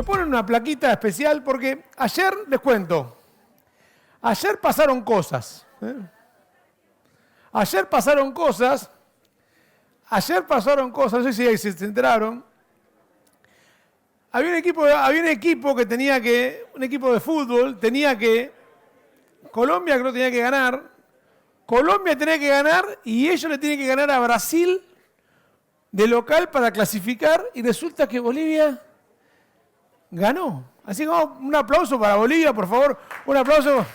me ponen una plaquita especial porque ayer, les cuento, ayer pasaron cosas. Ayer pasaron cosas, no sé si se enteraron. Había un equipo que tenía que, un equipo de fútbol, Colombia creo que tenía que ganar, Colombia tenía que ganar y ellos le tienen que ganar a Brasil de local para clasificar y resulta que Bolivia ganó. Así que un aplauso para Bolivia, por favor, un aplauso.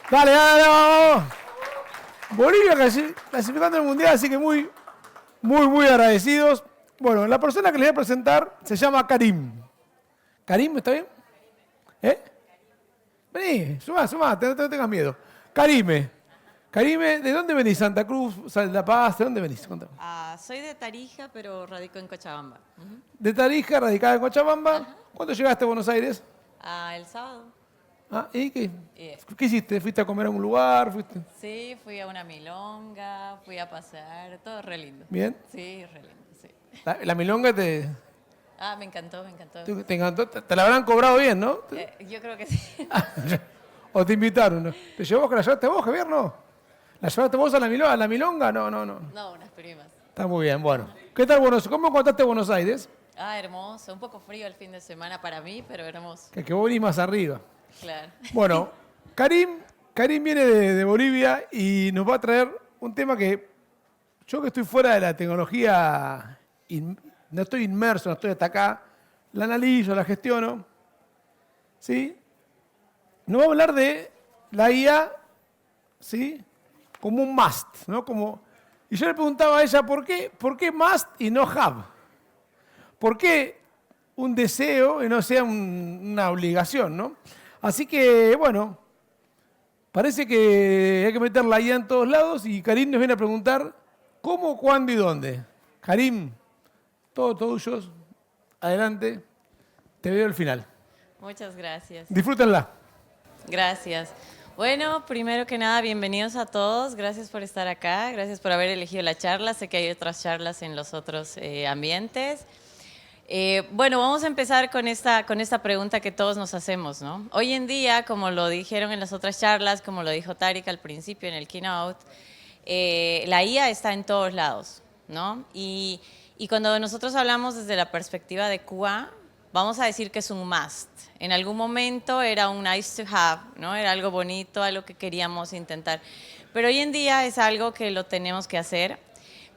Dale, dale, vamos. Bolivia clasificando al Mundial, así que muy agradecidos. Bueno, la persona que les voy a presentar se llama Karim. ¿Karim, está bien? ¿Eh? Vení, sumá, no tengas miedo. Karime, ¿de dónde venís? ¿Santa Cruz, La Paz? ¿De dónde venís? Contame. Soy de Tarija, pero radico en Cochabamba. De Tarija, radicada en Cochabamba. ¿Cuándo llegaste a Buenos Aires? El sábado. ¿Y qué? ¿Qué hiciste? ¿Fuiste a comer a un lugar? Sí, fui a una milonga, fui a pasear, todo re lindo. ¿Bien? Sí, re lindo, sí. La milonga te... Me encantó. ¿Te encantó? Te la habrán cobrado bien, ¿no? Yo creo que sí. ¿O te invitaron? ¿No? ¿Te llevó que la llevaste vos, Javier? No. ¿La llevaste vos a la milonga? No. No, unas primas. Está muy bien, bueno. ¿Qué tal ¿Cómo encontraste Buenos Aires? Hermoso. Un poco frío el fin de semana para mí, pero hermoso. Que vos venís más arriba. Claro. Bueno, Karim viene de Bolivia y nos va a traer un tema que yo que estoy fuera de la tecnología, no estoy inmerso, no estoy hasta acá, la analizo, la gestiono, ¿sí? Nos va a hablar de la IA, ¿sí? Como un must, ¿no? Y yo le preguntaba a ella, ¿por qué must y no have? ¿Por qué un deseo y no sea una obligación, ¿no? Así que, bueno, parece que hay que meter la IA en todos lados y Karim nos viene a preguntar cómo, cuándo y dónde. Karim, todo tuyo, adelante, te veo al final. Muchas gracias. Disfrútenla. Gracias. Bueno, primero que nada, bienvenidos a todos. Gracias por estar acá, gracias por haber elegido la charla. Sé que hay otras charlas en los otros ambientes. Bueno, vamos a empezar con esta pregunta que todos nos hacemos, ¿no? Hoy en día, como lo dijeron en las otras charlas, como lo dijo Tarik al principio en el keynote, la IA está en todos lados, ¿no? Y cuando nosotros hablamos desde la perspectiva de QA, vamos a decir que es un must. En algún momento era un nice to have, ¿no? Era algo bonito, algo que queríamos intentar. Pero hoy en día es algo que lo tenemos que hacer.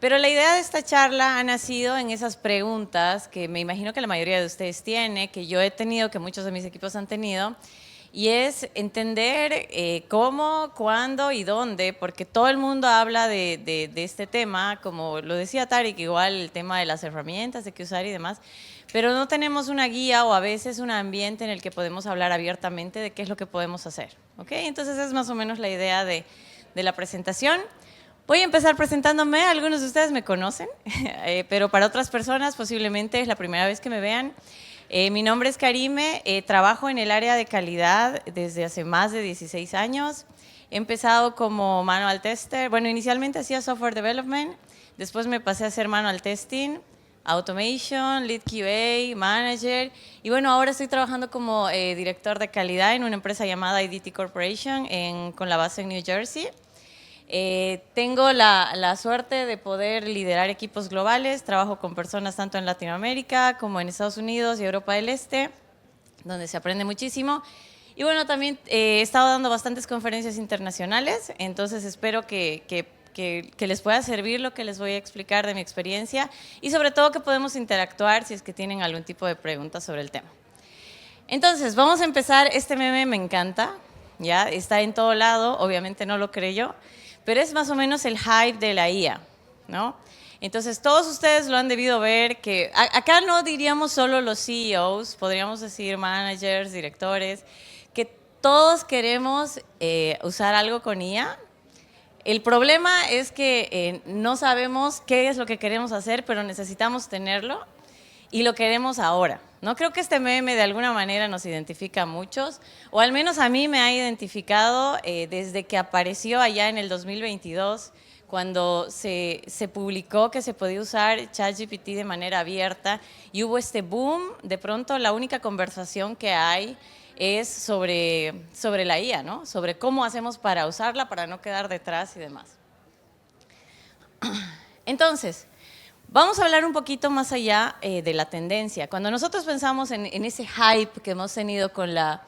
Pero la idea de esta charla ha nacido en esas preguntas que me imagino que la mayoría de ustedes tiene, que yo he tenido, que muchos de mis equipos han tenido, y es entender cómo, cuándo y dónde, porque todo el mundo habla de este tema, como lo decía Tarik, igual el tema de las herramientas, de qué usar y demás, pero no tenemos una guía o a veces un ambiente en el que podemos hablar abiertamente de qué es lo que podemos hacer, ¿ok? Entonces es más o menos la idea de la presentación. Voy a empezar presentándome, algunos de ustedes me conocen, pero para otras personas posiblemente es la primera vez que me vean. Mi nombre es Karime, trabajo en el área de calidad desde hace más de 16 años. He empezado como manual tester, bueno, inicialmente hacía software development, después me pasé a hacer manual testing, automation, lead QA, manager, y bueno, ahora estoy trabajando como director de calidad en una empresa llamada IDT Corporation con la base en New Jersey. Tengo la suerte de poder liderar equipos globales, trabajo con personas tanto en Latinoamérica como en Estados Unidos y Europa del Este, donde se aprende muchísimo. Y bueno, también he estado dando bastantes conferencias internacionales, entonces espero que les pueda servir lo que les voy a explicar de mi experiencia y sobre todo que podemos interactuar si es que tienen algún tipo de preguntas sobre el tema. Entonces, vamos a empezar. Este meme me encanta, ya está en todo lado, obviamente no lo creo yo, pero es más o menos el hype de la IA, ¿no? Entonces, todos ustedes lo han debido ver, que acá no diríamos solo los CEOs, podríamos decir managers, directores, que todos queremos usar algo con IA. El problema es que no sabemos qué es lo que queremos hacer, pero necesitamos tenerlo y lo queremos ahora. No creo que este meme de alguna manera nos identifica a muchos, o al menos a mí me ha identificado desde que apareció allá en el 2022, cuando se publicó que se podía usar ChatGPT de manera abierta y hubo este boom, de pronto la única conversación que hay es sobre la IA, ¿no? Sobre cómo hacemos para usarla, para no quedar detrás y demás. Entonces, vamos a hablar un poquito más allá de la tendencia. Cuando nosotros pensamos en ese hype que hemos tenido con la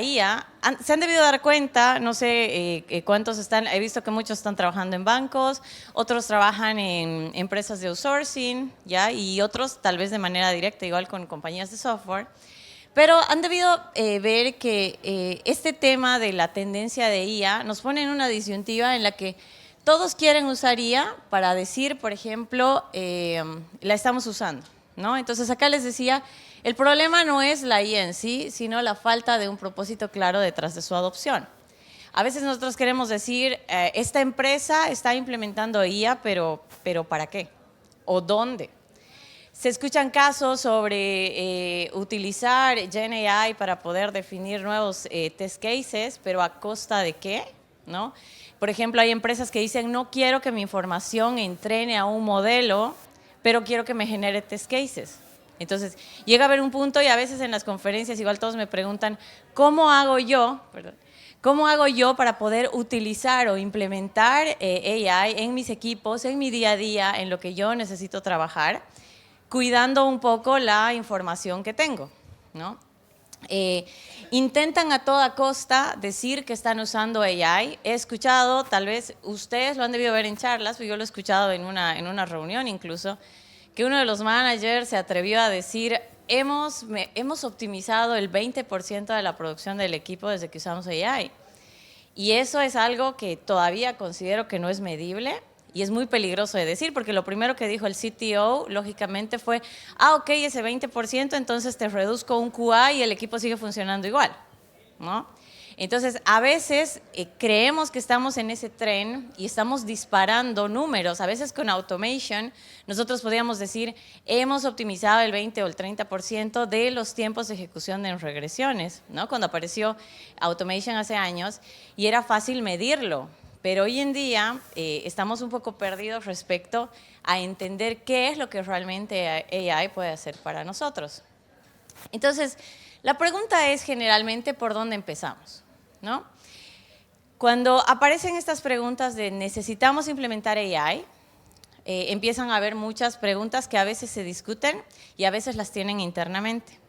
IA, se han debido dar cuenta, no sé cuántos están, he visto que muchos están trabajando en bancos, otros trabajan en empresas de outsourcing, ¿ya? Y otros tal vez de manera directa, igual con compañías de software. Pero han debido ver que este tema de la tendencia de IA nos pone en una disyuntiva en la que todos quieren usar IA para decir, por ejemplo, la estamos usando, ¿no? Entonces acá les decía, el problema no es la IA en sí, sino la falta de un propósito claro detrás de su adopción. A veces nosotros queremos decir, esta empresa está implementando IA, pero ¿para qué? ¿O dónde? Se escuchan casos sobre utilizar GenAI para poder definir nuevos test cases, pero ¿a costa de qué? ¿No? Por ejemplo, hay empresas que dicen, no quiero que mi información entrene a un modelo, pero quiero que me genere test cases. Entonces, llega a haber un punto y a veces en las conferencias igual todos me preguntan, ¿cómo hago yo para poder utilizar o implementar AI en mis equipos, en mi día a día, en lo que yo necesito trabajar, cuidando un poco la información que tengo, ¿no? Intentan a toda costa decir que están usando AI. He escuchado, tal vez ustedes lo han debido ver en charlas, yo lo he escuchado en una reunión incluso, que uno de los managers se atrevió a decir, hemos optimizado el 20% de la producción del equipo desde que usamos AI. Y eso es algo que todavía considero que no es medible y es muy peligroso de decir, porque lo primero que dijo el CTO, lógicamente, fue, ok, ese 20%, entonces te reduzco un QA y el equipo sigue funcionando igual, ¿no? Entonces, a veces creemos que estamos en ese tren y estamos disparando números. A veces con automation nosotros podríamos decir, hemos optimizado el 20 o el 30% de los tiempos de ejecución en regresiones, ¿no? Cuando apareció automation hace años y era fácil medirlo. Pero hoy en día estamos un poco perdidos respecto a entender qué es lo que realmente AI puede hacer para nosotros. Entonces, la pregunta es generalmente por dónde empezamos, ¿no? Cuando aparecen estas preguntas de necesitamos implementar AI, empiezan a haber muchas preguntas que a veces se discuten y a veces las tienen internamente.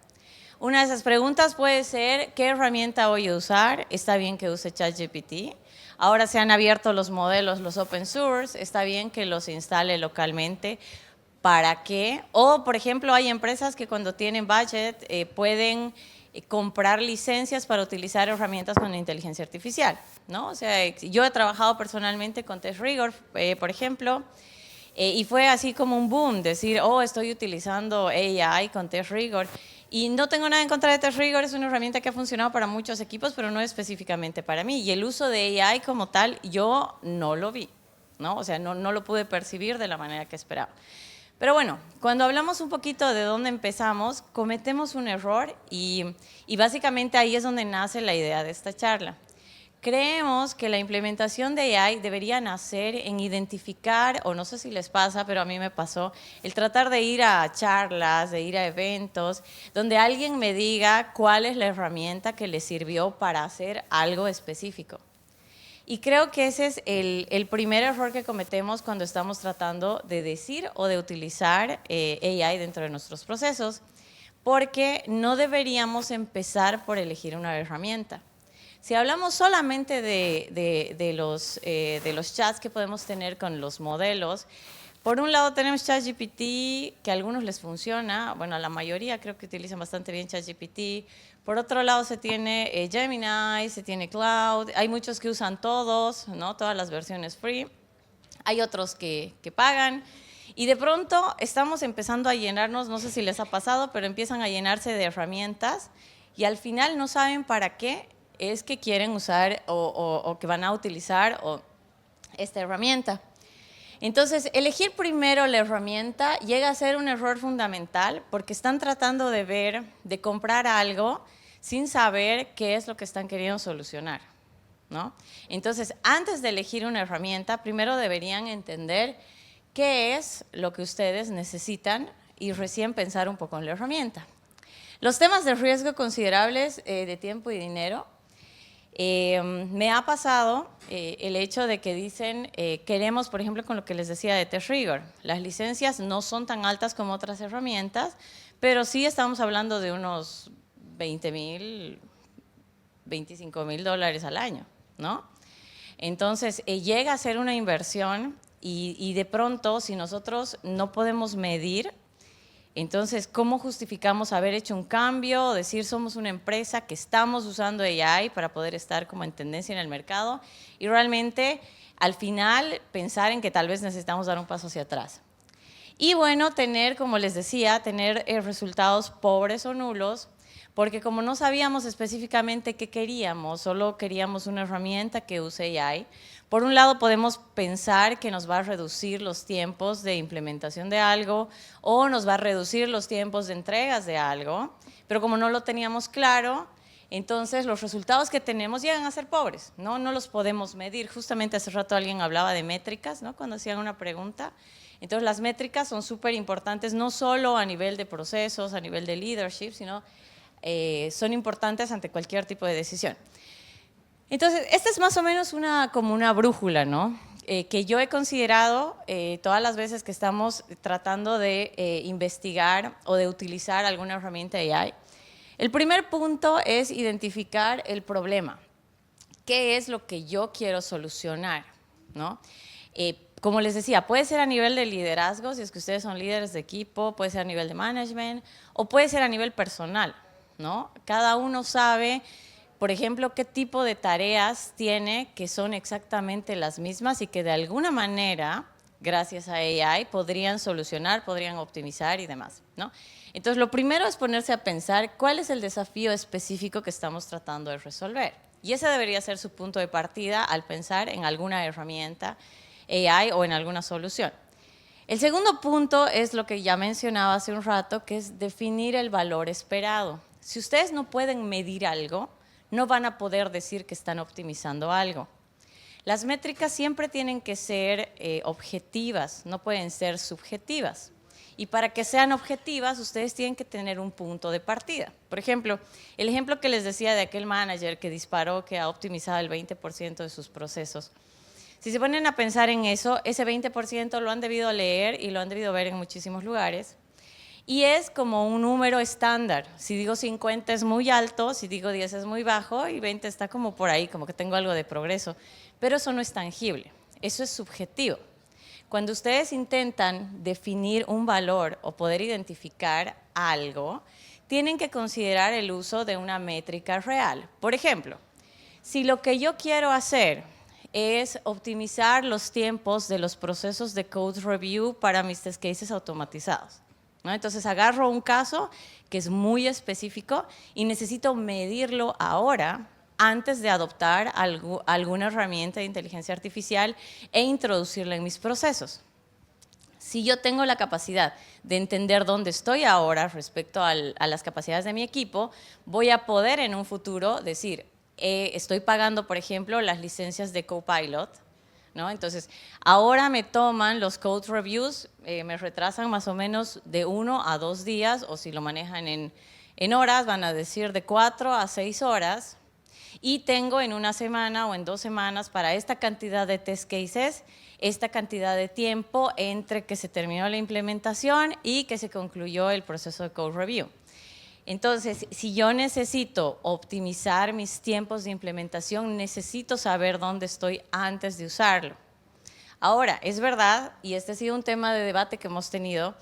Una de esas preguntas puede ser, ¿qué herramienta voy a usar? Está bien que use ChatGPT. Ahora se han abierto los modelos, los open source, está bien que los instale localmente. ¿Para qué? O, por ejemplo, hay empresas que cuando tienen budget pueden comprar licencias para utilizar herramientas con inteligencia artificial, ¿no? O sea, yo he trabajado personalmente con TestRigor, por ejemplo, y fue así como un boom, decir, estoy utilizando AI con TestRigor. Y no tengo nada en contra de TestRigor, es una herramienta que ha funcionado para muchos equipos, pero no específicamente para mí. Y el uso de AI como tal, yo no lo vi, ¿no? O sea, no lo pude percibir de la manera que esperaba. Pero bueno, cuando hablamos un poquito de dónde empezamos, cometemos un error y básicamente ahí es donde nace la idea de esta charla. Creemos que la implementación de AI debería nacer en identificar, o no sé si les pasa, pero a mí me pasó, el tratar de ir a charlas, de ir a eventos, donde alguien me diga cuál es la herramienta que le sirvió para hacer algo específico. Y creo que ese es el primer error que cometemos cuando estamos tratando de decir o de utilizar AI dentro de nuestros procesos, porque no deberíamos empezar por elegir una herramienta. Si hablamos solamente de los chats que podemos tener con los modelos, por un lado tenemos ChatGPT, que a algunos les funciona, bueno, a la mayoría creo que utilizan bastante bien ChatGPT. Por otro lado se tiene Gemini, se tiene Cloud, hay muchos que usan todos, ¿no? Todas las versiones free, hay otros que pagan. Y de pronto estamos empezando a llenarnos, no sé si les ha pasado, pero empiezan a llenarse de herramientas y al final no saben para qué es que quieren usar o que van a utilizar esta herramienta. Entonces, elegir primero la herramienta llega a ser un error fundamental porque están tratando de comprar algo sin saber qué es lo que están queriendo solucionar, ¿no? Entonces, antes de elegir una herramienta, primero deberían entender qué es lo que ustedes necesitan y recién pensar un poco en la herramienta. Los temas de riesgo considerables de tiempo y dinero. Me ha pasado el hecho de que dicen, queremos, por ejemplo, con lo que les decía de T-Rigor, las licencias no son tan altas como otras herramientas, pero sí estamos hablando de unos 20,000, 25,000 dólares al año, ¿no? Entonces, llega a ser una inversión y de pronto, si nosotros no podemos medir, entonces, ¿cómo justificamos haber hecho un cambio o decir somos una empresa que estamos usando AI para poder estar como en tendencia en el mercado? Y realmente, al final, pensar en que tal vez necesitamos dar un paso hacia atrás. Y bueno, tener, como les decía, tener resultados pobres o nulos, porque como no sabíamos específicamente qué queríamos, solo queríamos una herramienta que use AI, por un lado podemos pensar que nos va a reducir los tiempos de implementación de algo o nos va a reducir los tiempos de entregas de algo, pero como no lo teníamos claro, entonces los resultados que tenemos llegan a ser pobres, ¿no? No los podemos medir. Justamente hace rato alguien hablaba de métricas, ¿no? Cuando hacían una pregunta. Entonces las métricas son súper importantes, no solo a nivel de procesos, a nivel de leadership, sino son importantes ante cualquier tipo de decisión. Entonces, esta es más o menos como una brújula, ¿no? Que yo he considerado todas las veces que estamos tratando de investigar o de utilizar alguna herramienta de AI. El primer punto es identificar el problema. ¿Qué es lo que yo quiero solucionar? ¿No? Como les decía, puede ser a nivel de liderazgo, si es que ustedes son líderes de equipo, puede ser a nivel de management, o puede ser a nivel personal, ¿no? Cada uno sabe, por ejemplo, qué tipo de tareas tiene que son exactamente las mismas y que de alguna manera, gracias a AI, podrían solucionar, podrían optimizar y demás, ¿no? Entonces, lo primero es ponerse a pensar cuál es el desafío específico que estamos tratando de resolver. Y ese debería ser su punto de partida al pensar en alguna herramienta AI o en alguna solución. El segundo punto es lo que ya mencionaba hace un rato, que es definir el valor esperado. Si ustedes no pueden medir algo, no van a poder decir que están optimizando algo. Las métricas siempre tienen que ser objetivas, no pueden ser subjetivas. Y para que sean objetivas, ustedes tienen que tener un punto de partida. Por ejemplo, el ejemplo que les decía de aquel manager que disparó, que ha optimizado el 20% de sus procesos. Si se ponen a pensar en eso, ese 20% lo han debido leer y lo han debido ver en muchísimos lugares. Y es como un número estándar. Si digo 50 es muy alto, si digo 10 es muy bajo y 20 está como por ahí, como que tengo algo de progreso. Pero eso no es tangible, eso es subjetivo. Cuando ustedes intentan definir un valor o poder identificar algo, tienen que considerar el uso de una métrica real. Por ejemplo, si lo que yo quiero hacer es optimizar los tiempos de los procesos de code review para mis test cases automatizados, ¿no? Entonces agarro un caso que es muy específico y necesito medirlo ahora antes de adoptar alguna herramienta de inteligencia artificial e introducirla en mis procesos. Si yo tengo la capacidad de entender dónde estoy ahora respecto a las capacidades de mi equipo, voy a poder en un futuro decir, estoy pagando, por ejemplo, las licencias de Copilot, ¿no? Entonces, ahora me toman los code reviews, me retrasan más o menos de 1 a 2 días, o si lo manejan en horas, van a decir de 4 a 6 horas, y tengo en una semana o en 2 semanas para esta cantidad de test cases, esta cantidad de tiempo entre que se terminó la implementación y que se concluyó el proceso de code review. Entonces, si yo necesito optimizar mis tiempos de implementación, necesito saber dónde estoy antes de usarlo. Ahora, es verdad, y este ha sido un tema de debate que hemos tenido,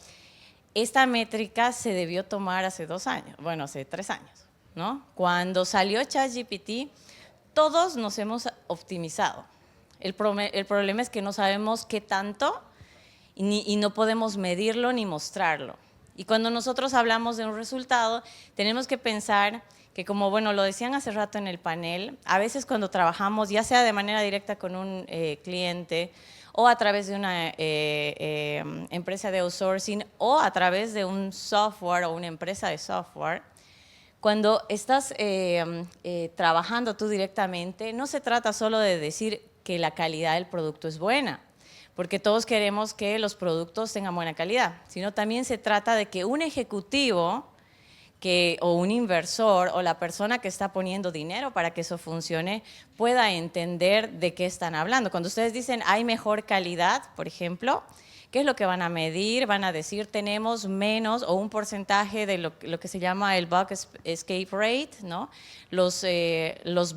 esta métrica se debió tomar hace 2 años, bueno, hace 3 años, ¿no? Cuando salió ChatGPT, todos nos hemos optimizado. El problema es que no sabemos qué tanto y no podemos medirlo ni mostrarlo. Y cuando nosotros hablamos de un resultado, tenemos que pensar que, como bueno, lo decían hace rato en el panel, a veces cuando trabajamos, ya sea de manera directa con un cliente o a través de una empresa de outsourcing o a través de un software o una empresa de software, Cuando estás trabajando tú directamente, no se trata solo de decir que la calidad del producto es buena, porque todos queremos que los productos tengan buena calidad, sino también se trata de que un ejecutivo o un inversor o la persona que está poniendo dinero para que eso funcione pueda entender de qué están hablando. Cuando ustedes dicen hay mejor calidad, por ejemplo, ¿qué es lo que van a medir? Van a decir tenemos menos o un porcentaje de lo que se llama el bug escape rate, ¿no? Los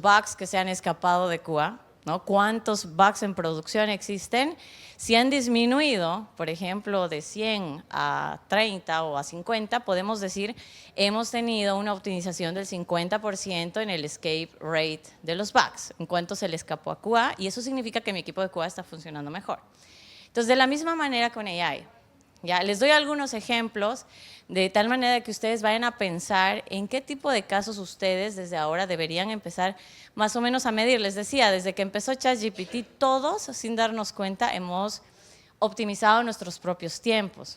bugs que se han escapado de QA, ¿no? ¿Cuántos bugs en producción existen? Si han disminuido, por ejemplo, de 100 a 30 o a 50, podemos decir hemos tenido una optimización del 50% en el escape rate de los bugs, en cuanto se le escapó a QA, y eso significa que mi equipo de QA está funcionando mejor. Entonces, de la misma manera con AI, ya les doy algunos ejemplos de tal manera que ustedes vayan a pensar en qué tipo de casos ustedes desde ahora deberían empezar más o menos a medir. Les decía, desde que empezó ChatGPT, todos, sin darnos cuenta, hemos optimizado nuestros propios tiempos.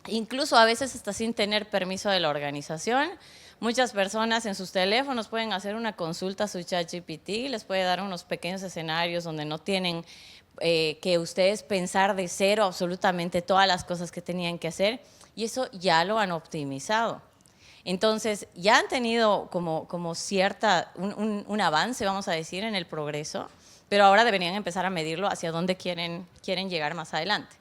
Incluso a veces hasta sin tener permiso de la organización. Muchas personas en sus teléfonos pueden hacer una consulta a su ChatGPT, les puede dar unos pequeños escenarios donde no tienen que ustedes pensar de cero absolutamente todas las cosas que tenían que hacer, y eso ya lo han optimizado. Entonces, ya han tenido como cierta, un avance, vamos a decir, en el progreso, pero ahora deberían empezar a medirlo hacia dónde quieren llegar más adelante.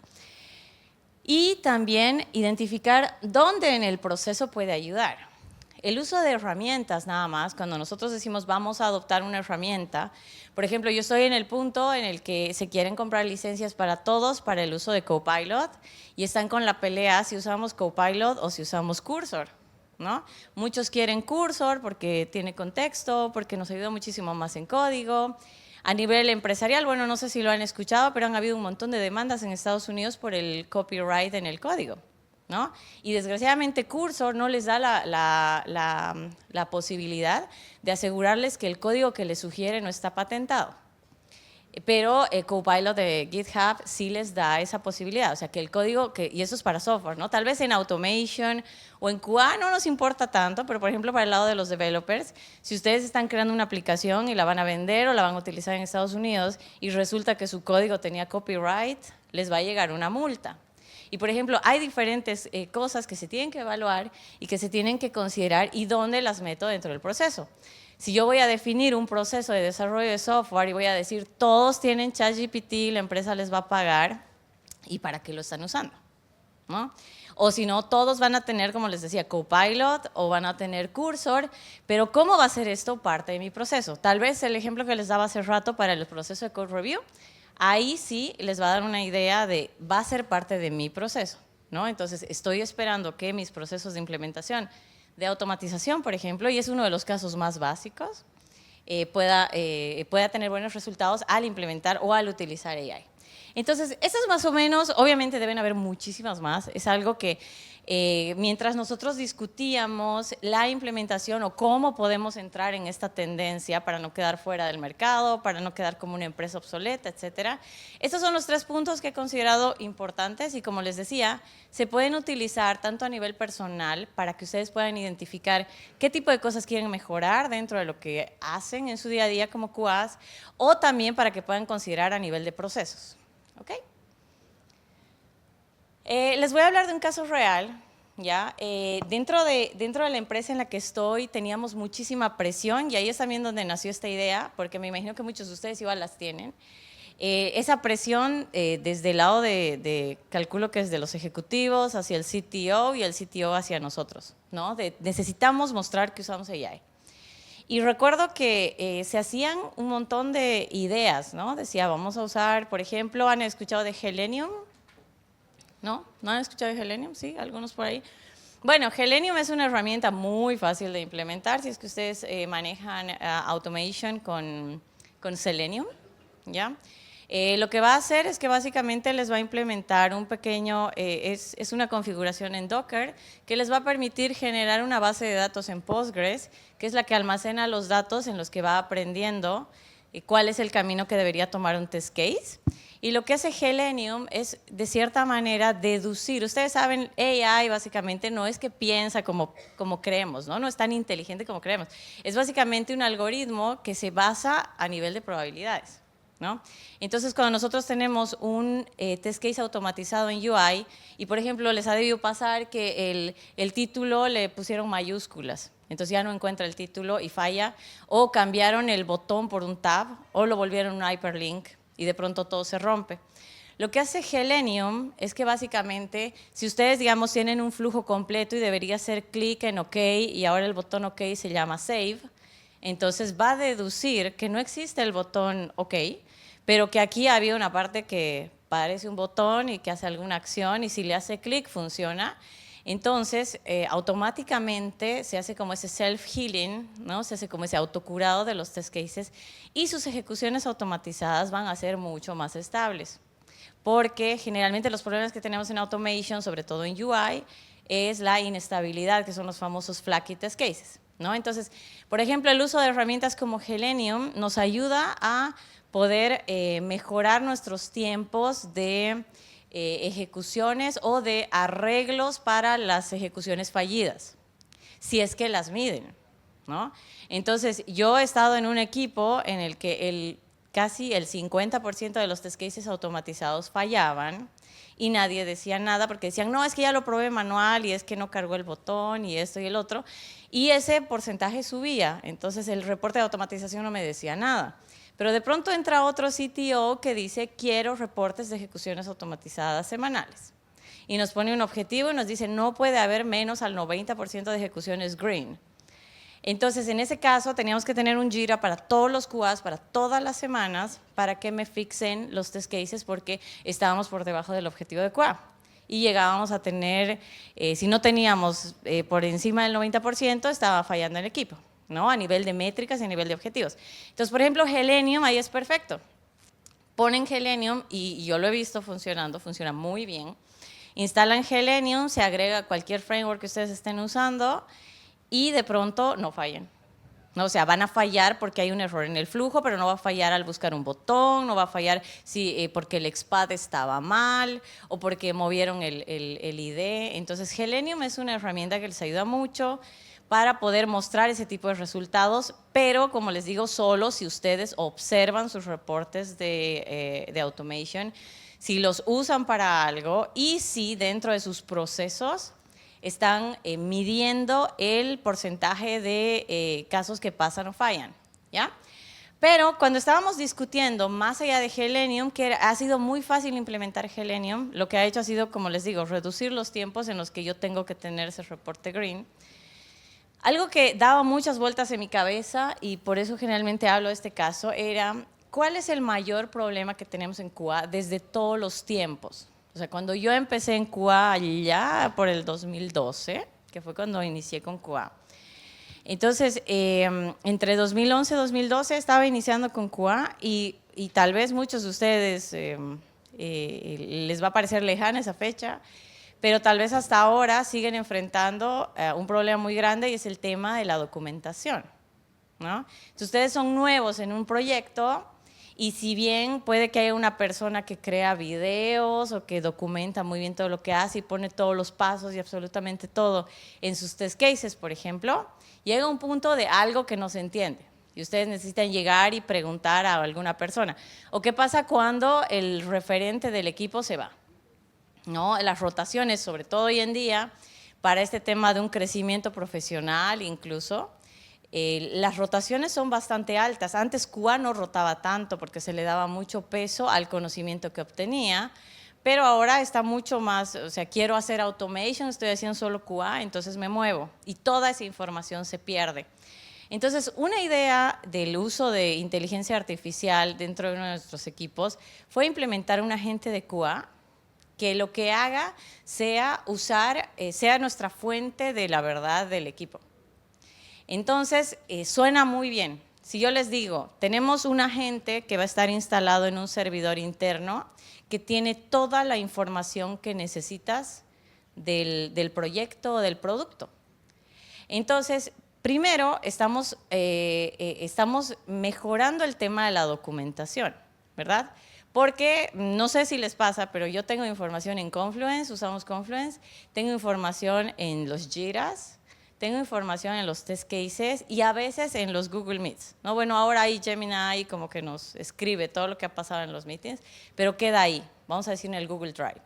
Y también identificar dónde en el proceso puede ayudar. El uso de herramientas nada más, cuando nosotros decimos vamos a adoptar una herramienta, por ejemplo, yo estoy en el punto en el que se quieren comprar licencias para todos para el uso de Copilot y están con la pelea si usamos Copilot o si usamos Cursor, ¿no? Muchos quieren Cursor porque tiene contexto, porque nos ayuda muchísimo más en código. A nivel empresarial, bueno, no sé si lo han escuchado, pero han habido un montón de demandas en Estados Unidos por el copyright en el código, ¿no? Y desgraciadamente Cursor no les da la posibilidad de asegurarles que el código que les sugiere no está patentado. Pero Copilot de GitHub sí les da esa posibilidad, o sea que el código, y eso es para software, ¿no? Tal vez en automation o en QA no nos importa tanto, pero por ejemplo para el lado de los developers, si ustedes están creando una aplicación y la van a vender o la van a utilizar en Estados Unidos y resulta que su código tenía copyright, les va a llegar una multa. Y por ejemplo, hay diferentes cosas que se tienen que evaluar y que se tienen que considerar y dónde las meto dentro del proceso. Si yo voy a definir un proceso de desarrollo de software y voy a decir, todos tienen ChatGPT, la empresa les va a pagar, ¿y para qué lo están usando? ¿No? O si no, todos van a tener, como les decía, Copilot o van a tener Cursor, pero ¿cómo va a ser esto parte de mi proceso? Tal vez el ejemplo que les daba hace rato para el proceso de Code Review, ahí sí les va a dar una idea de, va a ser parte de mi proceso, ¿no? Entonces, estoy esperando que mis procesos de implementación de automatización, por ejemplo, y es uno de los casos más básicos, pueda tener buenos resultados al implementar o al utilizar AI. Entonces, esas más o menos, obviamente deben haber muchísimas más, es algo que mientras nosotros discutíamos la implementación o cómo podemos entrar en esta tendencia para no quedar fuera del mercado, para no quedar como una empresa obsoleta, etcétera. Estos son los 3 puntos que he considerado importantes y como les decía, se pueden utilizar tanto a nivel personal para que ustedes puedan identificar qué tipo de cosas quieren mejorar dentro de lo que hacen en su día a día como QAs o también para que puedan considerar a nivel de procesos. ¿Ok? Les voy a hablar de un caso real, ¿ya? Dentro de la empresa en la que estoy teníamos muchísima presión y ahí es también donde nació esta idea, porque me imagino que muchos de ustedes igual las tienen. Esa presión desde el lado calculo que es de los ejecutivos hacia el CTO y el CTO hacia nosotros, ¿no? Necesitamos mostrar que usamos AI. Y recuerdo que se hacían un montón de ideas, ¿no? Decía, vamos a usar, por ejemplo, ¿han escuchado de Selenium? ¿No? ¿No han escuchado de Selenium? Sí, algunos por ahí. Bueno, Selenium es una herramienta muy fácil de implementar si es que ustedes manejan automation con Selenium, ¿ya? Lo que va a hacer es que básicamente les va a implementar un pequeño, es una configuración en Docker que les va a permitir generar una base de datos en Postgres, que es la que almacena los datos en los que va aprendiendo cuál es el camino que debería tomar un test case. Y lo que hace Selenium es, de cierta manera, deducir. Ustedes saben, AI básicamente no es que piensa como creemos, ¿no? No es tan inteligente como creemos. Es básicamente un algoritmo que se basa a nivel de probabilidades, ¿no? Entonces, cuando nosotros tenemos un test case automatizado en UI, y por ejemplo, les ha debido pasar que el título le pusieron mayúsculas, entonces ya no encuentra el título y falla, o cambiaron el botón por un tab, o lo volvieron un hyperlink, y de pronto todo se rompe. Lo que hace Selenium es que básicamente, si ustedes, digamos, tienen un flujo completo y debería hacer clic en OK, y ahora el botón OK se llama Save, entonces va a deducir que no existe el botón OK, pero que aquí había una parte que parece un botón y que hace alguna acción, y si le hace clic funciona. Entonces, automáticamente se hace como ese self-healing, ¿no? Se hace como ese autocurado de los test cases, y sus ejecuciones automatizadas van a ser mucho más estables. Porque generalmente los problemas que tenemos en automation, sobre todo en UI, es la inestabilidad, que son los famosos flaky test cases, ¿no? Entonces, por ejemplo, el uso de herramientas como Selenium nos ayuda a poder mejorar nuestros tiempos de ejecuciones o de arreglos para las ejecuciones fallidas, si es que las miden, ¿no? Entonces, yo he estado en un equipo en el que casi el 50% de los test cases automatizados fallaban y nadie decía nada porque decían, no, es que ya lo probé manual y es que no cargó el botón y esto y el otro, y ese porcentaje subía, entonces el reporte de automatización no me decía nada. Pero de pronto entra otro CTO que dice, quiero reportes de ejecuciones automatizadas semanales. Y nos pone un objetivo y nos dice, no puede haber menos al 90% de ejecuciones green. Entonces, en ese caso, teníamos que tener un Jira para todos los QAs, para todas las semanas, para que me fixen los test cases, porque estábamos por debajo del objetivo de QA. Y llegábamos a tener, si no teníamos por encima del 90%, estaba fallando el equipo, ¿no? A nivel de métricas y a nivel de objetivos. Entonces, por ejemplo, Selenium ahí es perfecto. Ponen Selenium y yo lo he visto funcionando, funciona muy bien. Instalan Selenium, se agrega cualquier framework que ustedes estén usando y de pronto no fallan. ¿No? O sea, van a fallar porque hay un error en el flujo, pero no va a fallar al buscar un botón, no va a fallar porque el XPath estaba mal o porque movieron el ID. Entonces, Selenium es una herramienta que les ayuda mucho para poder mostrar ese tipo de resultados, pero como les digo, solo si ustedes observan sus reportes de automation, si los usan para algo y si dentro de sus procesos están midiendo el porcentaje de casos que pasan o fallan, ¿ya? Pero cuando estábamos discutiendo más allá de Selenium, que ha sido muy fácil implementar Selenium, lo que ha hecho ha sido, como les digo, reducir los tiempos en los que yo tengo que tener ese reporte green. Algo que daba muchas vueltas en mi cabeza, y por eso generalmente hablo de este caso, era ¿cuál es el mayor problema que tenemos en QA desde todos los tiempos? O sea, cuando yo empecé en QA ya por el 2012, que fue cuando inicié con QA. Entonces, entre 2011 y 2012 estaba iniciando con QA y tal vez muchos de ustedes les va a parecer lejana esa fecha, pero tal vez hasta ahora siguen enfrentando un problema muy grande y es el tema de la documentación, ¿no? Entonces, ustedes son nuevos en un proyecto y si bien puede que haya una persona que crea videos o que documenta muy bien todo lo que hace y pone todos los pasos y absolutamente todo en sus test cases, por ejemplo, llega un punto de algo que no se entiende y ustedes necesitan llegar y preguntar a alguna persona. ¿O qué pasa cuando el referente del equipo se va? ¿No? Las rotaciones, sobre todo hoy en día, para este tema de un crecimiento profesional incluso, las rotaciones son bastante altas. Antes QA no rotaba tanto porque se le daba mucho peso al conocimiento que obtenía, pero ahora está mucho más, o sea, quiero hacer automation, estoy haciendo solo QA, entonces me muevo y toda esa información se pierde. Entonces, una idea del uso de inteligencia artificial dentro de uno de nuestros equipos fue implementar un agente de QA que lo que haga sea sea nuestra fuente de la verdad del equipo. Entonces, suena muy bien. Si yo les digo, tenemos un agente que va a estar instalado en un servidor interno que tiene toda la información que necesitas del proyecto o del producto. Entonces, primero, estamos mejorando el tema de la documentación, ¿verdad? Porque no sé si les pasa, pero yo tengo información en Confluence, usamos Confluence, tengo información en los Jiras, tengo información en los test cases y a veces en los Google Meets, ¿no? Bueno, ahora hay Gemini como que nos escribe todo lo que ha pasado en los meetings, pero queda ahí, vamos a decir en el Google Drive.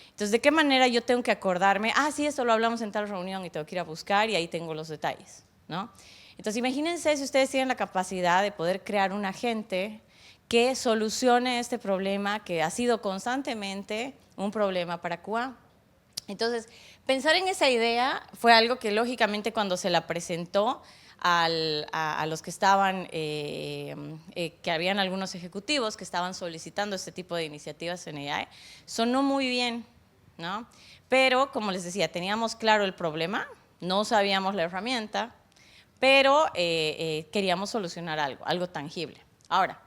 Entonces, ¿de qué manera yo tengo que acordarme? Ah, sí, esto lo hablamos en tal reunión y tengo que ir a buscar y ahí tengo los detalles, ¿no? Entonces, imagínense si ustedes tienen la capacidad de poder crear un agente que solucione este problema que ha sido constantemente un problema para QA. Entonces, pensar en esa idea fue algo que lógicamente cuando se la presentó a los que estaban, que habían algunos ejecutivos que estaban solicitando este tipo de iniciativas en AI, sonó muy bien, ¿no? Pero, como les decía, teníamos claro el problema, no sabíamos la herramienta, pero queríamos solucionar algo tangible. Ahora,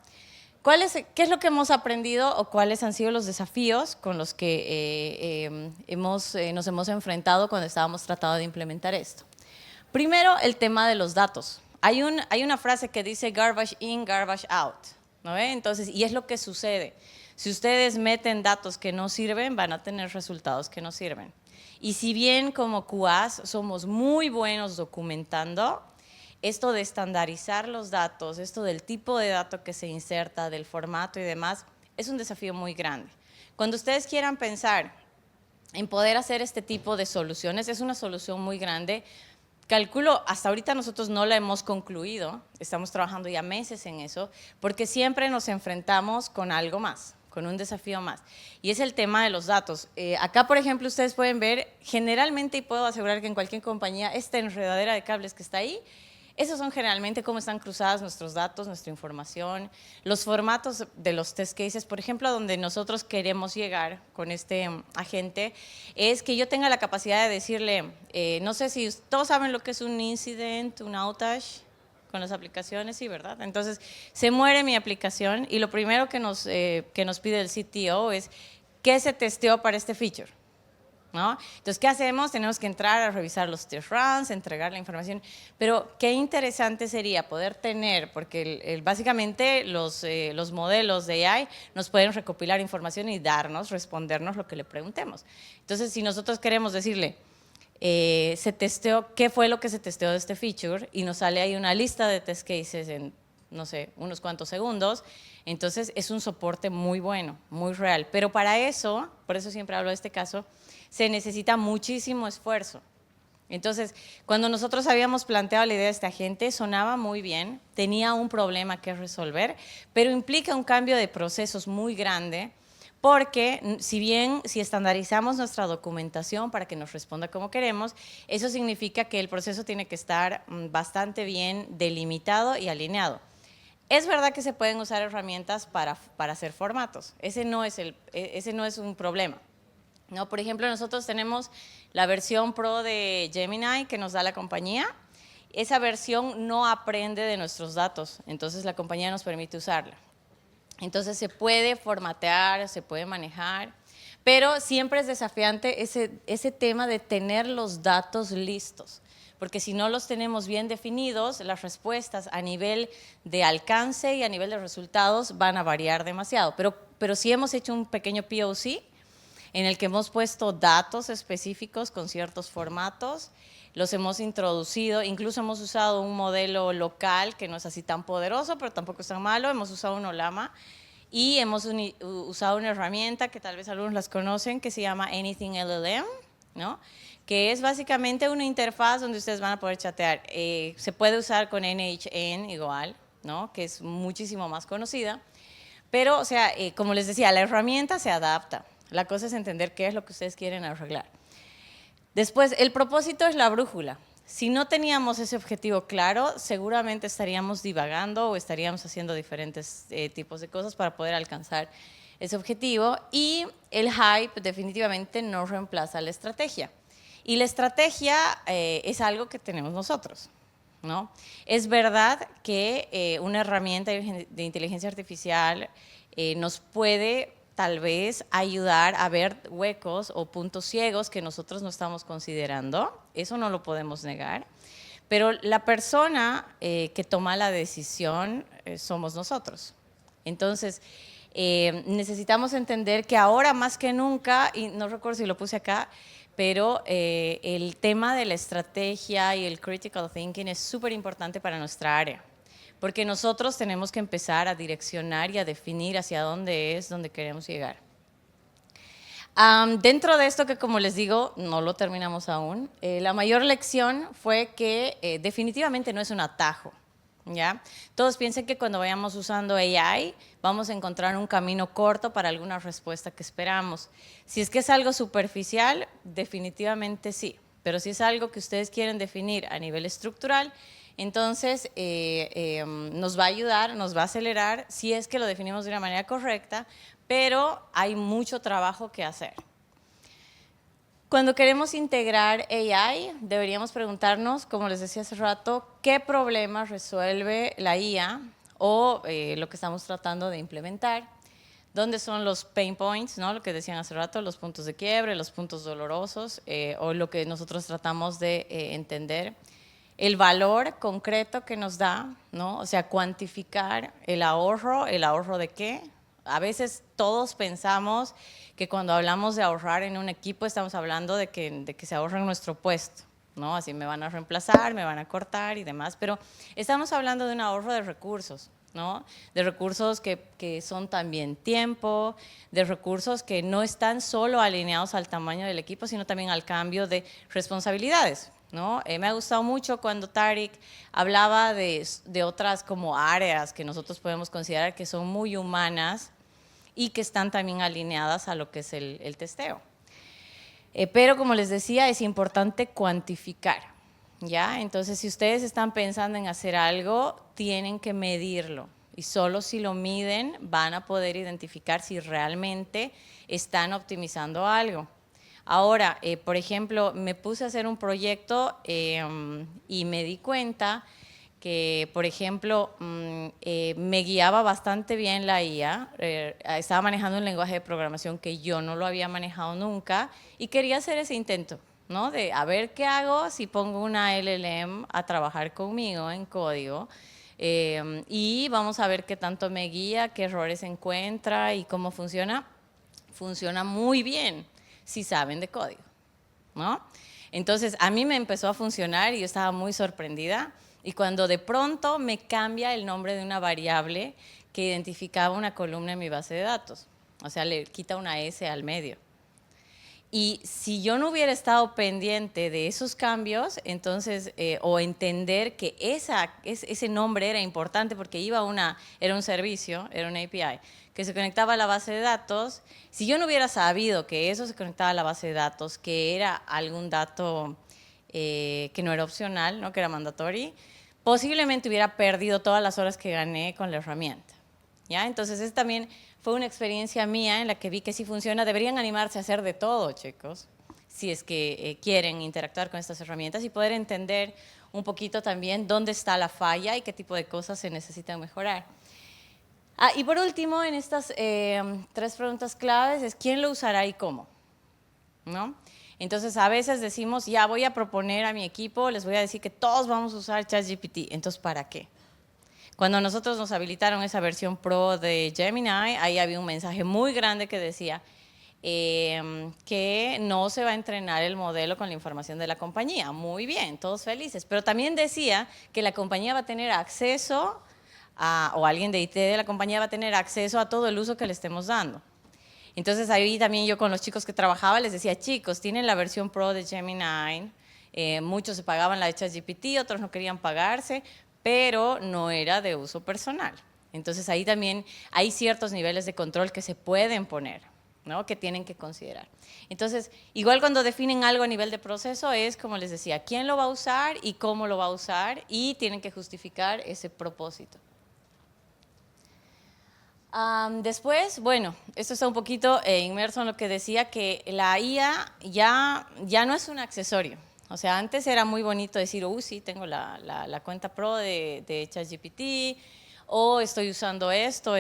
¿qué es lo que hemos aprendido o cuáles han sido los desafíos con los que nos hemos enfrentado cuando estábamos tratando de implementar esto? Primero, el tema de los datos. Hay una frase que dice garbage in, garbage out, ¿no ve? Entonces, y es lo que sucede. Si ustedes meten datos que no sirven, van a tener resultados que no sirven. Y si bien como QAs somos muy buenos documentando, esto de estandarizar los datos, esto del tipo de dato que se inserta, del formato y demás, es un desafío muy grande. Cuando ustedes quieran pensar en poder hacer este tipo de soluciones, es una solución muy grande. Calculo, hasta ahorita nosotros no la hemos concluido, estamos trabajando ya meses en eso, porque siempre nos enfrentamos con algo más, con un desafío más, y es el tema de los datos. Acá, por ejemplo, ustedes pueden ver, generalmente, y puedo asegurar que en cualquier compañía, esta enredadera de cables que está ahí, esos son generalmente cómo están cruzadas nuestros datos, nuestra información, los formatos de los test cases. Por ejemplo, a donde nosotros queremos llegar con este agente es que yo tenga la capacidad de decirle, no sé si todos saben lo que es un incident, un outage con las aplicaciones, sí, ¿verdad? Entonces, se muere mi aplicación y lo primero que nos pide el CTO es, ¿qué se testeó para este feature? ¿No? Entonces, ¿qué hacemos? Tenemos que entrar a revisar los test runs, entregar la información, pero qué interesante sería poder tener, porque básicamente los modelos de AI nos pueden recopilar información y respondernos lo que le preguntemos. Entonces, si nosotros queremos decirle, se testeó, ¿qué fue lo que se testeó de este feature? Y nos sale ahí una lista de test cases en, no sé, unos cuantos segundos. Entonces, es un soporte muy bueno, muy real. Pero para eso, por eso siempre hablo de este caso, se necesita muchísimo esfuerzo. Entonces, cuando nosotros habíamos planteado la idea de esta gente, sonaba muy bien, tenía un problema que resolver, pero implica un cambio de procesos muy grande, porque si estandarizamos nuestra documentación para que nos responda como queremos, eso significa que el proceso tiene que estar bastante bien delimitado y alineado. Es verdad que se pueden usar herramientas para hacer formatos, ese no es un problema. ¿No? Por ejemplo, nosotros tenemos la versión Pro de Gemini que nos da la compañía. Esa versión no aprende de nuestros datos, entonces la compañía nos permite usarla. Entonces se puede formatear, se puede manejar, pero siempre es desafiante ese tema de tener los datos listos, porque si no los tenemos bien definidos, las respuestas a nivel de alcance y a nivel de resultados van a variar demasiado. Pero si hemos hecho un pequeño POC, en el que hemos puesto datos específicos con ciertos formatos, los hemos introducido, incluso hemos usado un modelo local que no es así tan poderoso, pero tampoco es tan malo, hemos usado un Olama y hemos usado una herramienta que tal vez algunos las conocen que se llama Anything LLM, ¿no? Que es básicamente una interfaz donde ustedes van a poder chatear. Se puede usar con NHN igual, ¿no? Que es muchísimo más conocida, pero, o sea, como les decía, la herramienta se adapta. La cosa es entender qué es lo que ustedes quieren arreglar. Después, el propósito es la brújula. Si no teníamos ese objetivo claro, seguramente estaríamos divagando o estaríamos haciendo diferentes tipos de cosas para poder alcanzar ese objetivo. Y el hype definitivamente no reemplaza la estrategia. Y la estrategia es algo que tenemos nosotros, ¿no? Es verdad que una herramienta de inteligencia artificial nos puede tal vez ayudar a ver huecos o puntos ciegos que nosotros no estamos considerando, eso no lo podemos negar, pero la persona que toma la decisión somos nosotros. Entonces, necesitamos entender que ahora más que nunca, y no recuerdo si lo puse acá, pero el tema de la estrategia y el critical thinking es súper importante para nuestra área, porque nosotros tenemos que empezar a direccionar y a definir hacia dónde es donde queremos llegar. Dentro de esto que, como les digo, no lo terminamos aún, la mayor lección fue que definitivamente no es un atajo. ¿Ya? Todos piensan que cuando vayamos usando AI vamos a encontrar un camino corto para alguna respuesta que esperamos. Si es que es algo superficial, definitivamente sí, pero si es algo que ustedes quieren definir a nivel estructural, entonces nos va a ayudar, nos va a acelerar si es que lo definimos de una manera correcta, pero hay mucho trabajo que hacer. Cuando queremos integrar AI, deberíamos preguntarnos, como les decía hace rato, qué problemas resuelve la IA o lo que estamos tratando de implementar. ¿Dónde son los pain points, ¿no? Lo que decían hace rato, los puntos de quiebre, los puntos dolorosos, o lo que nosotros tratamos de entender. El valor concreto que nos da, ¿no? O sea, cuantificar el ahorro ¿de qué? A veces todos pensamos que cuando hablamos de ahorrar en un equipo estamos hablando de que se ahorra en nuestro puesto, ¿no? Así me van a reemplazar, me van a cortar y demás, pero estamos hablando de un ahorro de recursos, ¿no? De recursos que son también tiempo, de recursos que no están solo alineados al tamaño del equipo, sino también al cambio de responsabilidades, ¿no? Me ha gustado mucho cuando Tariq hablaba de otras como áreas que nosotros podemos considerar que son muy humanas y que están también alineadas a lo que es el testeo. Pero como les decía, es importante cuantificar, ¿ya? Entonces, si ustedes están pensando en hacer algo, tienen que medirlo. Y solo si lo miden van a poder identificar si realmente están optimizando algo. Ahora, por ejemplo, me puse a hacer un proyecto y me di cuenta que, por ejemplo, me guiaba bastante bien la IA, estaba manejando un lenguaje de programación que yo no lo había manejado nunca y quería hacer ese intento, ¿no? De a ver qué hago si pongo una LLM a trabajar conmigo en código y vamos a ver qué tanto me guía, qué errores encuentra y cómo funciona. Funciona muy bien si saben de código, ¿no? Entonces, a mí me empezó a funcionar y yo estaba muy sorprendida. Y cuando de pronto me cambia el nombre de una variable que identificaba una columna en mi base de datos, o sea, le quita una S al medio. Y si yo no hubiera estado pendiente de esos cambios, entonces, o entender que ese nombre era importante porque era un servicio, era una API, que se conectaba a la base de datos, si yo no hubiera sabido que eso se conectaba a la base de datos, que era algún dato que no era opcional, ¿no? Que era mandatory, posiblemente hubiera perdido todas las horas que gané con la herramienta, ¿ya? Entonces, eso también fue una experiencia mía en la que vi que sí funciona. Deberían animarse a hacer de todo, chicos, si es que quieren interactuar con estas herramientas y poder entender un poquito también dónde está la falla y qué tipo de cosas se necesitan mejorar. Y por último, en estas 3 preguntas claves es ¿quién lo usará y cómo? ¿No? Entonces, a veces decimos, ya voy a proponer a mi equipo, les voy a decir que todos vamos a usar ChatGPT. Entonces, ¿para qué? Cuando nosotros nos habilitaron esa versión Pro de Gemini, ahí había un mensaje muy grande que decía que no se va a entrenar el modelo con la información de la compañía. Muy bien, todos felices. Pero también decía que la compañía va a tener acceso o alguien de IT de la compañía va a tener acceso a todo el uso que le estemos dando. Entonces ahí también yo con los chicos que trabajaba les decía, chicos, tienen la versión Pro de Gemini, muchos se pagaban la de ChatGPT, otros no querían pagarse, pero no era de uso personal. Entonces ahí también hay ciertos niveles de control que se pueden poner, ¿no? Que tienen que considerar. Entonces, igual cuando definen algo a nivel de proceso es, como les decía, quién lo va a usar y cómo lo va a usar y tienen que justificar ese propósito. Después, bueno, esto está un poquito inmerso en lo que decía, que la IA ya no es un accesorio. O sea, antes era muy bonito decir, sí, tengo la cuenta Pro de ChatGPT, o estoy usando esto,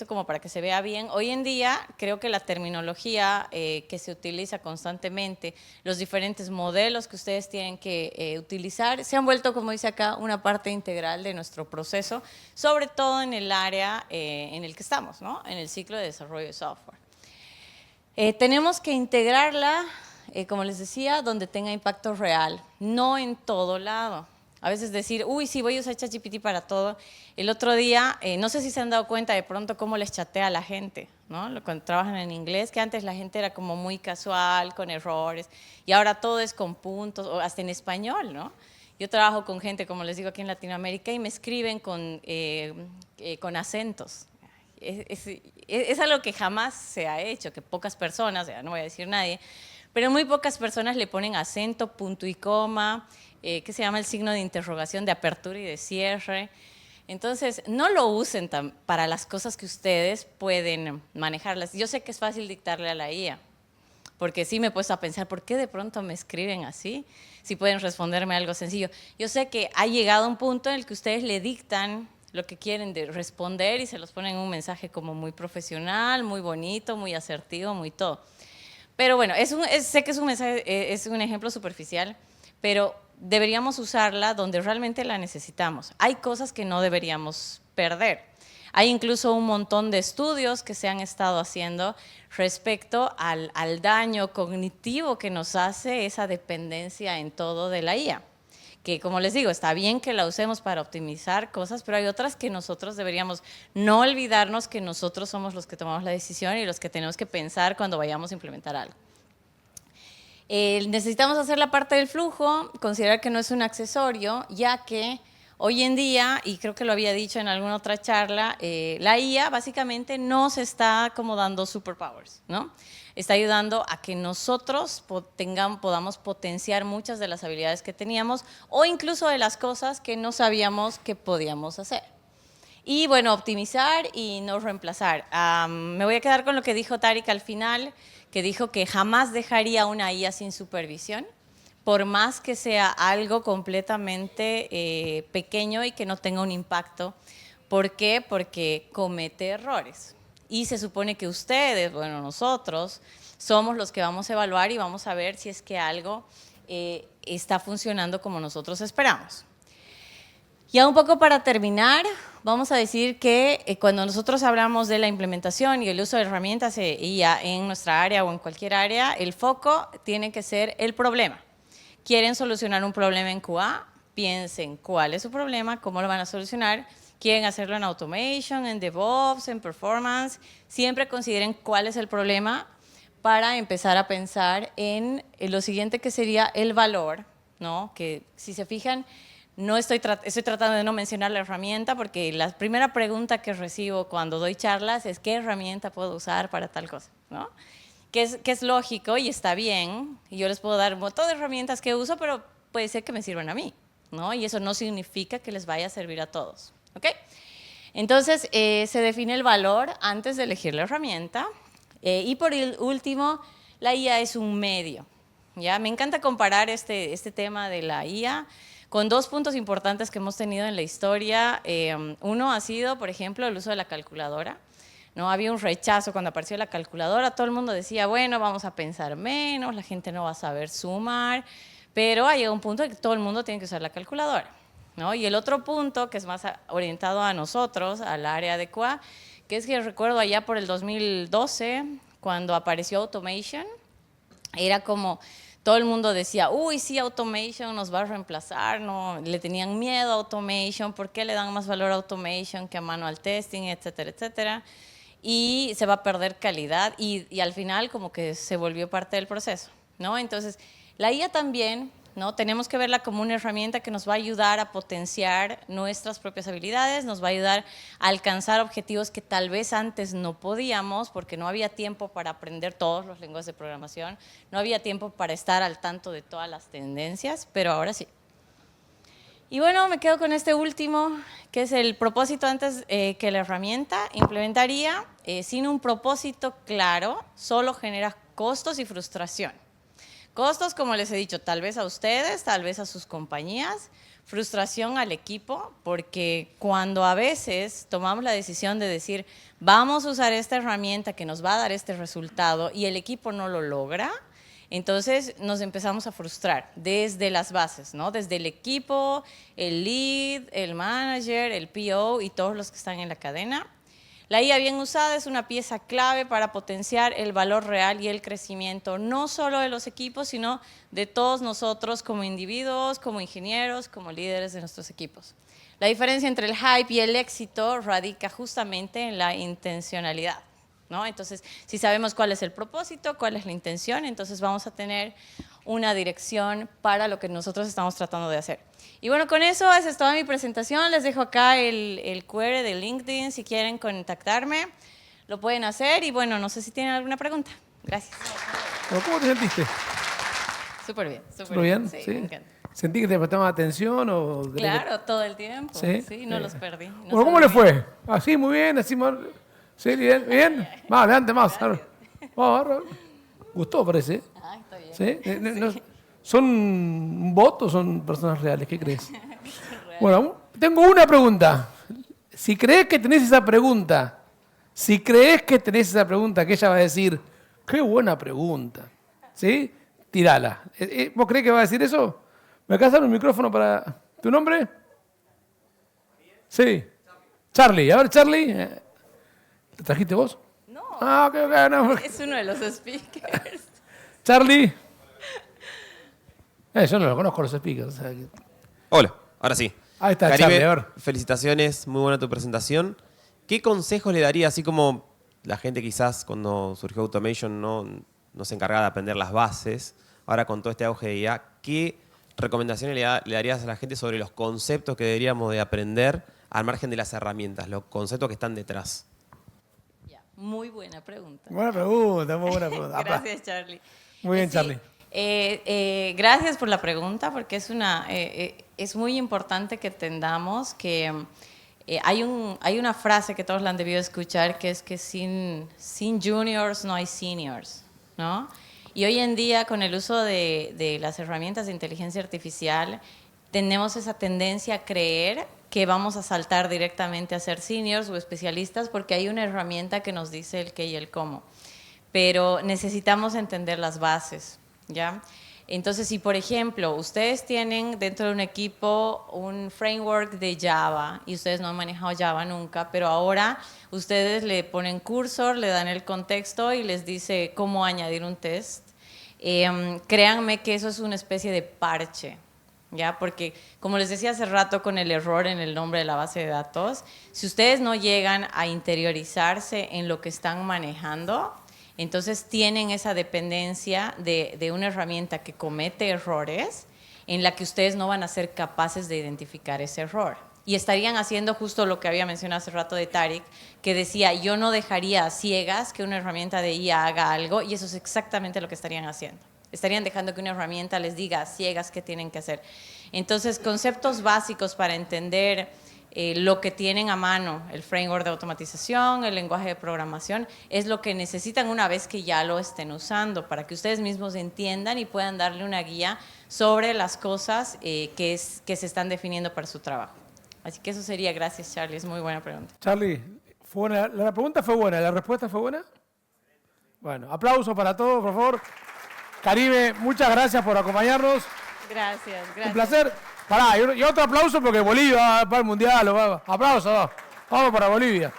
como para que se vea bien. Hoy en día creo que la terminología que se utiliza constantemente, los diferentes modelos que ustedes tienen que utilizar, se han vuelto, como dice acá, una parte integral de nuestro proceso, sobre todo en el área en el que estamos, ¿no? En el ciclo de desarrollo de software. Tenemos que integrarla, como les decía, donde tenga impacto real, no en todo lado. A veces decir, uy, sí, voy a usar ChatGPT para todo. El otro día, no sé si se han dado cuenta de pronto cómo les chatea a la gente, ¿no? Cuando trabajan en inglés, que antes la gente era como muy casual, con errores, y ahora todo es con puntos, o hasta en español, ¿no? Yo trabajo con gente, como les digo, aquí en Latinoamérica, y me escriben con acentos. Es algo que jamás se ha hecho, que pocas personas, no voy a decir nadie, pero muy pocas personas le ponen acento, punto y coma, que se llama el signo de interrogación, de apertura y de cierre. Entonces, no lo usen para las cosas que ustedes pueden manejarlas. Yo sé que es fácil dictarle a la IA, porque sí me he puesto a pensar, ¿por qué de pronto me escriben así? Si pueden responderme algo sencillo. Yo sé que ha llegado un punto en el que ustedes le dictan lo que quieren de responder y se los ponen en un mensaje como muy profesional, muy bonito, muy asertivo, muy todo. Pero bueno, sé que es un mensaje, es un ejemplo superficial, pero deberíamos usarla donde realmente la necesitamos. Hay cosas que no deberíamos perder. Hay incluso un montón de estudios que se han estado haciendo respecto al daño cognitivo que nos hace esa dependencia en todo de la IA. Que, como les digo, está bien que la usemos para optimizar cosas, pero hay otras que nosotros deberíamos no olvidarnos que nosotros somos los que tomamos la decisión y los que tenemos que pensar cuando vayamos a implementar algo. Necesitamos hacer la parte del flujo, considerar que no es un accesorio, ya que hoy en día, y creo que lo había dicho en alguna otra charla, la IA básicamente nos está como dando superpowers, ¿no? Está ayudando a que nosotros podamos potenciar muchas de las habilidades que teníamos o incluso de las cosas que no sabíamos que podíamos hacer. Y bueno, optimizar y no reemplazar. Me voy a quedar con lo que dijo Tarik al final, que dijo que jamás dejaría una IA sin supervisión, por más que sea algo completamente pequeño y que no tenga un impacto. ¿Por qué? Porque comete errores. Y se supone que ustedes, bueno, nosotros, somos los que vamos a evaluar y vamos a ver si es que algo está funcionando como nosotros esperamos. Ya un poco para terminar, vamos a decir que cuando nosotros hablamos de la implementación y el uso de herramientas IA en nuestra área o en cualquier área, el foco tiene que ser el problema. ¿Quieren solucionar un problema en QA? Piensen cuál es su problema, cómo lo van a solucionar. ¿Quieren hacerlo en automation, en DevOps, en performance? Siempre consideren cuál es el problema para empezar a pensar en lo siguiente, que sería el valor, ¿no? Que si se fijan, estoy tratando de no mencionar la herramienta porque la primera pregunta que recibo cuando doy charlas es ¿qué herramienta puedo usar para tal cosa? ¿No? Que es lógico y está bien. Y yo les puedo dar un montón de herramientas que uso, pero puede ser que me sirvan a mí, ¿no? Y eso no significa que les vaya a servir a todos. ¿Ok? Entonces, se define el valor antes de elegir la herramienta. Y por último, la IA es un medio. ¿Ya? Me encanta comparar este tema de la IA con dos puntos importantes que hemos tenido en la historia. Uno ha sido, por ejemplo, el uso de la calculadora. ¿No? Había un rechazo cuando apareció la calculadora. Todo el mundo decía, bueno, vamos a pensar menos, la gente no va a saber sumar. Pero ha llegado un punto en que todo el mundo tiene que usar la calculadora, ¿no? Y el otro punto, que es más orientado a nosotros, al área de QA, que es que recuerdo allá por el 2012, cuando apareció Automation, era como todo el mundo decía, uy, sí, Automation nos va a reemplazar, no, le tenían miedo a Automation, ¿por qué le dan más valor a Automation que a manual testing, etcétera, etcétera? Y se va a perder calidad y al final como que se volvió parte del proceso, ¿no? Entonces, la IA también, ¿no? Tenemos que verla como una herramienta que nos va a ayudar a potenciar nuestras propias habilidades, nos va a ayudar a alcanzar objetivos que tal vez antes no podíamos porque no había tiempo para aprender todos los lenguajes de programación, no había tiempo para estar al tanto de todas las tendencias, pero ahora sí. Y bueno, me quedo con este último, que es el propósito antes que la herramienta. Implementaría sin un propósito claro, solo genera costos y frustración. Costos, como les he dicho, tal vez a ustedes, tal vez a sus compañías. frustración al equipo, porque cuando a veces tomamos la decisión de decir, vamos a usar esta herramienta que nos va a dar este resultado y el equipo no lo logra, entonces nos empezamos a frustrar desde las bases, ¿no? Desde el equipo, el lead, el manager, el PO y todos los que están en la cadena. La IA bien usada es una pieza clave para potenciar el valor real y el crecimiento, no solo de los equipos, sino de todos nosotros como individuos, como ingenieros, como líderes de nuestros equipos. La diferencia entre el hype y el éxito radica justamente en la intencionalidad, ¿no? Entonces, si sabemos cuál es el propósito, cuál es la intención, entonces vamos a tener una dirección para lo que nosotros estamos tratando de hacer. Y bueno, con eso, esa es toda mi presentación. Les dejo acá el QR de LinkedIn. Si quieren contactarme, lo pueden hacer. Y bueno, no sé si tienen alguna pregunta. Gracias. ¿Cómo te sentiste? Súper bien. ¿Súper bien? Sí, ¿Sí? me encanta. ¿Sentí que te prestaban atención? Claro, todo el tiempo. Sí, no los perdí. No bueno, ¿cómo le fue? Así, muy bien, así más... ¿Sí? ¿Bien? ¿Bien? Más, adelante, más. Vamos, gustó, parece. Ah, está bien. ¿Sí? Sí. ¿Son un bot o son personas reales? ¿Qué crees? Bueno, tengo una pregunta. Si crees que tenés esa pregunta, que ella va a decir, qué buena pregunta, ¿sí? Tírala. ¿Vos crees que va a decir eso? ¿Me alcanzan un micrófono para... ¿Tu nombre? Sí. Charlie. A ver, Charlie. ¿Te trajiste vos? No. Ah, ok, no. Es uno de los speakers. Charlie. Yo no lo conozco los speakers. O sea, Hola, ahora sí. ahí está, Caribe, Charlie, a ver. felicitaciones, muy buena tu presentación. ¿Qué consejos le daría, así como la gente quizás cuando surgió Automation no se encargaba de aprender las bases, ahora con todo este auge de IA, qué recomendaciones le darías a la gente sobre los conceptos que deberíamos de aprender al margen de las herramientas, los conceptos que están detrás? Muy buena pregunta. Buena pregunta, muy buena pregunta. Gracias, Charlie. Muy bien, Sí, Charlie. gracias por la pregunta, porque es muy importante que entendamos que hay una frase que todos la han debido escuchar, que es que sin juniors no hay seniors, ¿no? Y hoy en día, con el uso de las herramientas de inteligencia artificial, tenemos esa tendencia a creer que vamos a saltar directamente a ser seniors o especialistas porque hay una herramienta que nos dice el qué y el cómo. Pero necesitamos entender las bases, ¿ya? Entonces, si por ejemplo, ustedes tienen dentro de un equipo un framework de Java y ustedes no han manejado Java nunca, pero ahora ustedes le ponen cursor, le dan el contexto y les dice cómo añadir un test, créanme que eso es una especie de parche, ¿ya? Porque, como les decía hace rato con el error en el nombre de la base de datos, si ustedes no llegan a interiorizarse en lo que están manejando, entonces tienen esa dependencia de una herramienta que comete errores en la que ustedes no van a ser capaces de identificar ese error. Y estarían haciendo justo lo que había mencionado hace rato de Tarik, que decía, yo no dejaría a ciegas que una herramienta de IA haga algo, y eso es exactamente lo que estarían haciendo. Estarían dejando que una herramienta les diga a ciegas qué tienen que hacer. Entonces, conceptos básicos para entender lo que tienen a mano, el framework de automatización, el lenguaje de programación, es lo que necesitan una vez que ya lo estén usando, para que ustedes mismos entiendan y puedan darle una guía sobre las cosas que se están definiendo para su trabajo. Así que eso sería. Gracias, Charlie, es muy buena pregunta. Charlie, fue buena. La pregunta fue buena, ¿la respuesta fue buena? Bueno, aplausos para todos, por favor. Caribe, muchas gracias por acompañarnos. Gracias. Un placer. Pará, y otro aplauso porque Bolivia va al Mundial. Aplausos. Vamos para Bolivia.